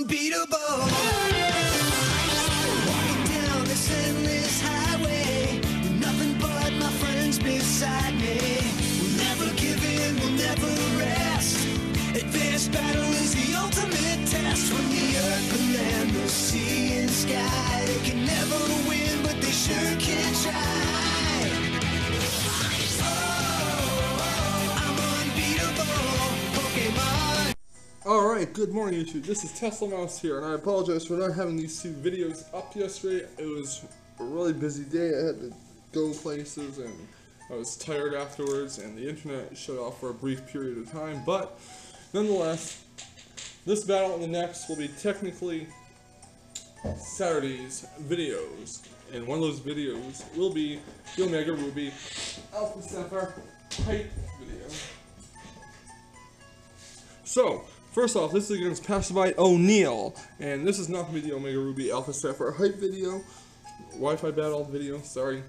unbeatable. Walking down this endless highway, with nothing but my friends beside me. We'll never give in, we'll never rest. Advanced battle is the ultimate test. From the earth, the land, the sea and sky, they can never win, but they sure can try. Alright, good morning YouTube, this is Tesla Mouse here, and I apologize for not having these two videos up yesterday. It was a really busy day, I had to go places, and I was tired afterwards, and the internet shut off for a brief period of time, but nonetheless, this battle and the next will be technically Saturday's videos, and one of those videos will be the Omega Ruby Alpha Sapphire Hype video. So, first off, this is against Vs Oneil, and this is not going to be the Omega Ruby Alpha Sapphire Hype video, Wi-Fi battle video, sorry.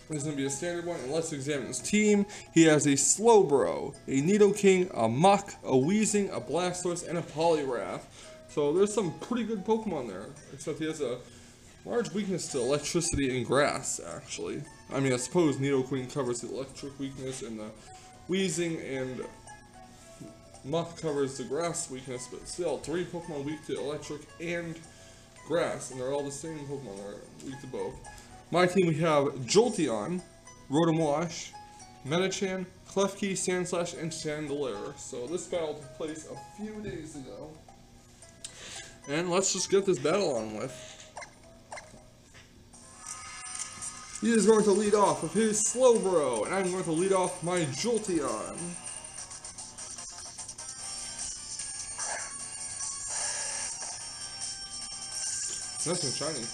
This is going to be a standard one, and let's examine his team. He has a Slowbro, a Nidoking, a Muk, a Weezing, a Blastoise, and a Poliwrath. So there's some pretty good Pokemon there, except he has a large weakness to electricity and grass, actually. I mean, I suppose Nidoking covers the electric weakness, and the Weezing and Muk covers the grass weakness, but still, 3 Pokemon weak to electric and grass, and they're all the same Pokemon, they're weak to both. My team, we have Jolteon, Rotom-Wash, Metachan, Klefki, Sandslash, and Chandelure. So this battle took place a few days ago. And let's just get this battle on with. He is going to lead off with his Slowbro, and I'm going to lead off my Jolteon. It's nice and shiny.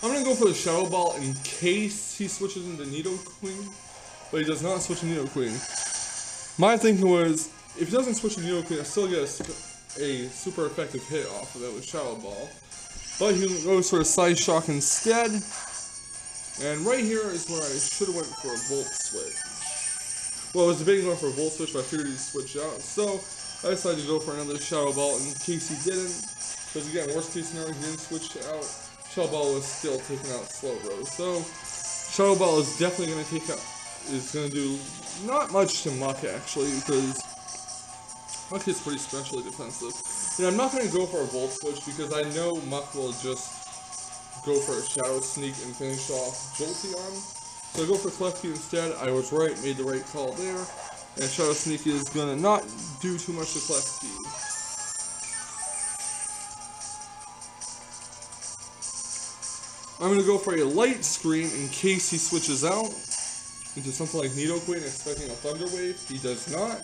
I'm going to go for the Shadow Ball in case he switches into Nidoking, but he does not switch to Nidoking. My thinking was, if he doesn't switch to Nidoking, I still get a super effective hit off of it with Shadow Ball. But he goes for a Side Shock instead, and right here is where I should have went for a Volt Switch. Well, I was debating going for a Volt Switch, but I figured he'd switch out, so I decided to go for another Shadow Ball in case he didn't, because again, worst case scenario, he didn't switch out. Shadow Ball was still taking out Slowbro, so Shadow Ball is definitely going to take out, is going to do not much to Muk actually, because Muk is pretty specially defensive. And I'm not going to go for a Volt Switch because I know Muk will just go for a Shadow Sneak and finish off Jolteon. So I go for Klefki instead. I was right, made the right call there. And Shadow Sneak is going to not do too much to Klefki. I'm going to go for a Light Screen in case he switches out into something like Nidoking, expecting a Thunder Wave. He does not.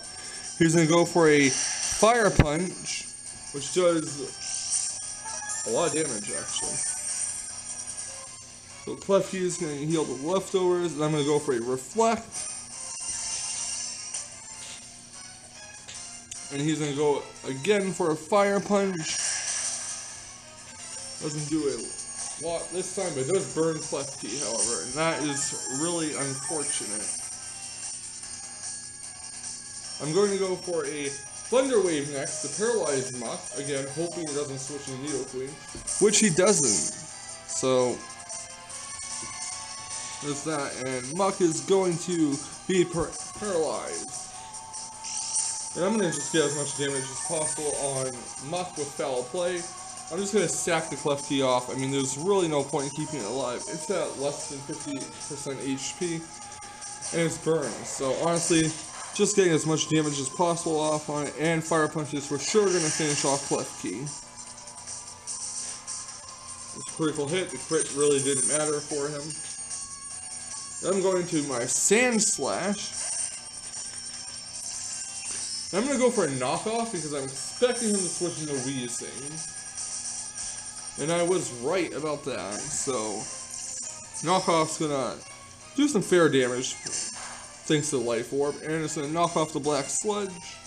He's going to go for a Fire Punch, which does a lot of damage, actually. So Klefki is going to heal the leftovers, and I'm going to go for a Reflect. And he's going to go again for a Fire Punch. Doesn't do a lot this time, but it does burn Klefki, however, and that is really unfortunate. I'm going to go for a Thunder Wave next to paralyze Muk, again, hoping he doesn't switch to Nidoking, which he doesn't. So, there's that, and Muk is going to be paralyzed. And I'm going to just get as much damage as possible on Muk with Foul Play. I'm just going to sack the Klefki off. I mean, there's really no point in keeping it alive. It's at less than 50% HP, and it's burned. So honestly, just getting as much damage as possible off on it, and Fire Punch is for sure going to finish off Klefki. It's a critical hit. The crit really didn't matter for him. Then I'm going to my Sandslash. I'm going to go for a knockoff because I'm expecting him to switch into Weezing. And I was right about that, so knockoff's gonna do some fair damage thanks to the Life Orb, and it's gonna knock off the Black Sludge.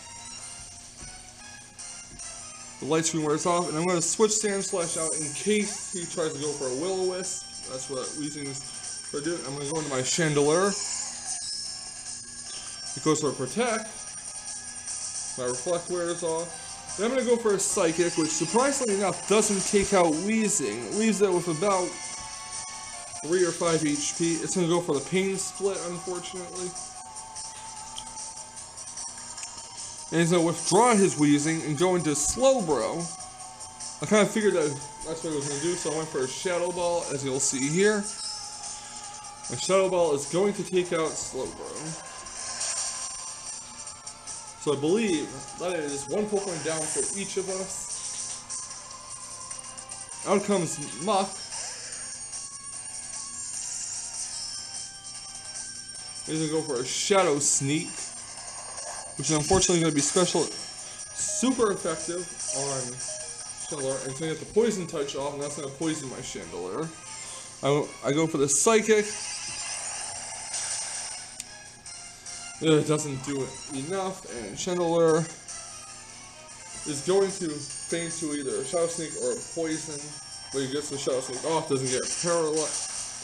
The Light Screen wears off, and I'm gonna switch Sandslash out in case he tries to go for a Will-O-Wisp. That's what Weezing's for doing. I'm gonna go into my Chandelure. He goes for a Protect. My Reflect wears off. Then I'm going to go for a Psychic, which surprisingly enough doesn't take out Wheezing. It leaves it with about 3 or 5 HP. It's going to go for the Pain Split, unfortunately. And he's going to withdraw his Wheezing and go into Slowbro. I kind of figured that that's what he was going to do, so I went for a Shadow Ball, as you'll see here. And Shadow Ball is going to take out Slowbro. So I believe that is one Pokemon down for each of us. Out comes Muck. He's going to go for a Shadow Sneak, which is unfortunately going to be super effective on Chandelure. And it's going to get the Poison Touch off, and that's going to poison my Chandelure. I go for the Psychic. It doesn't do it enough, and Chandelure is going to faint to either a Shadow Sneak or a Poison. But he gets the Shadow Sneak off, doesn't get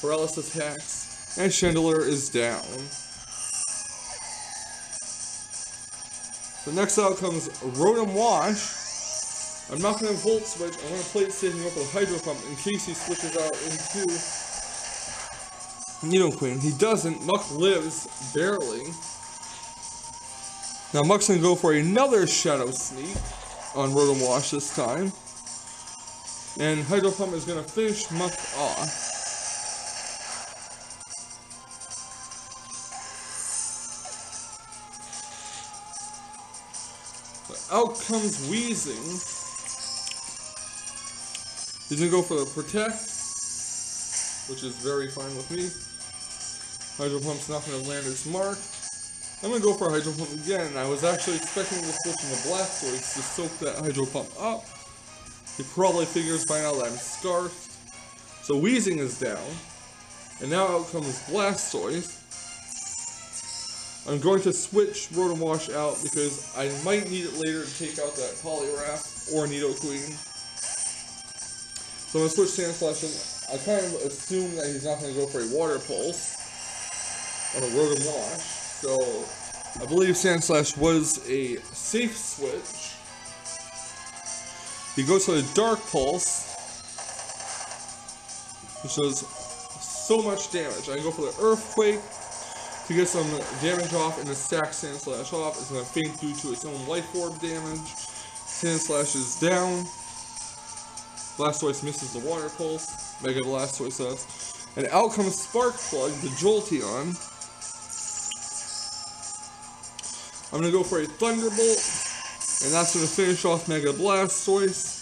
paralysis attacks, and Chandelure is down. So next out comes Rotom Wash. I'm not going to Volt Switch, I'm going to play it safe and go for the Hydro Pump in case he switches out into Nidoqueen. He doesn't, Muck lives, barely. Now Muck's going to go for another Shadow Sneak on Rotom Wash this time. And Hydro Pump is going to finish Muck off. So out comes Wheezing. He's going to go for the Protect, which is very fine with me. Hydro Pump's not going to land its mark. I'm going to go for a Hydro Pump again. I was actually expecting to switch into Blastoise to soak that Hydro Pump up. He probably figures by now that I'm Scarfed. So Wheezing is down. And now out comes Blastoise. I'm going to switch Rotom Wash out because I might need it later to take out that Poliwrath or Nidoqueen. So I'm going to switch Sandslash in. I kind of assume that he's not going to go for a Water Pulse on a Rotom Wash. So I believe Sandslash was a safe switch. He goes for the Dark Pulse, which does so much damage. I can go for the Earthquake to get some damage off and to sack Sandslash off. It's going to faint due to its own Life Orb damage. Sandslash is down. Blastoise misses the Water Pulse. Mega Blastoise does. And out comes Spark Plug, the Jolteon. I'm going to go for a Thunderbolt, and that's going to finish off Mega Blastoise.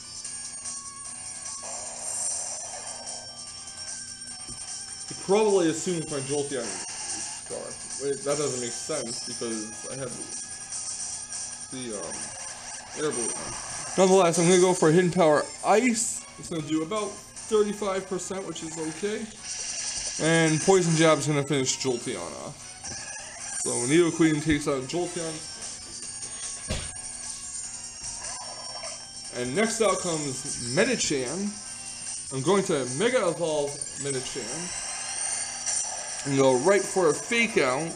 He probably assumes my Jolteon is Scarf. Wait, that doesn't make sense because I have the Air Balloon on. Nonetheless, I'm going to go for a Hidden Power Ice. It's going to do about 35%, which is okay. And Poison Jab is going to finish Jolteon off. So Nidoqueen takes out Jolteon. And next out comes Medicham. I'm going to Mega Evolve Medicham. And go right for a Fake Out.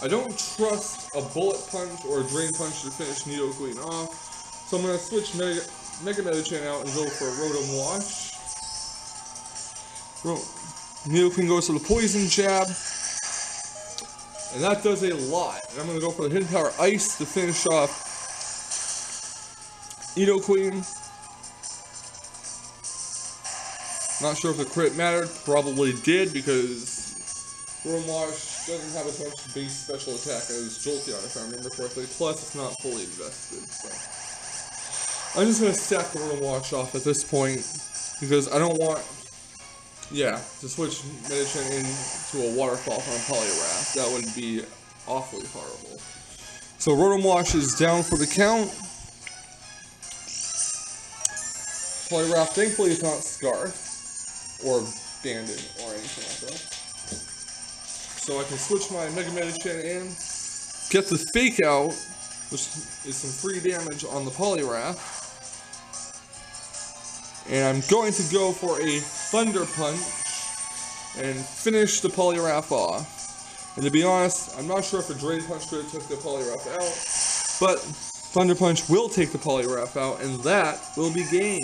I don't trust a Bullet Punch or a Drain Punch to finish Nidoqueen off. So I'm going to switch Mega Medicham out and go for a Rotom Wash. Nidoqueen goes to the Poison Jab. And that does a lot. And I'm going to go for the Hidden Power Ice to finish off Nidoqueen. Not sure if the crit mattered. Probably did because Rotom Wash doesn't have as much base special attack as Jolteon, if I remember correctly. Plus, it's not fully invested. So I'm just going to stack the Rotom Wash off at this point because I don't want, to switch Medicham into a Waterfall from a Poliwrath. That would be awfully horrible. So Rotom Wash is down for the count. Poliwrath, thankfully, is not Scarf or Banded or anything like that. So I can switch my Mega Medicham in, get the Fake Out, which is some free damage on the Poliwrath. And I'm going to go for a Thunder Punch and finish the Poliwrath off. And to be honest, I'm not sure if a Drain Punch could have took the Poliwrath out, but Thunder Punch will take the Poliwrath out, and that will be game.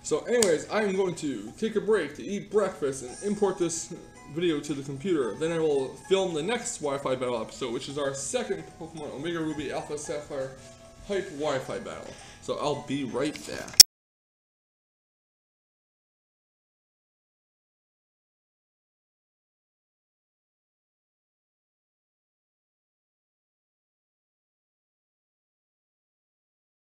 So anyways, I'm going to take a break to eat breakfast and import this video to the computer. Then I will film the next Wi-Fi battle episode, which is our second Pokemon Omega Ruby Alpha Sapphire Hype Wi-Fi battle. So I'll be right back.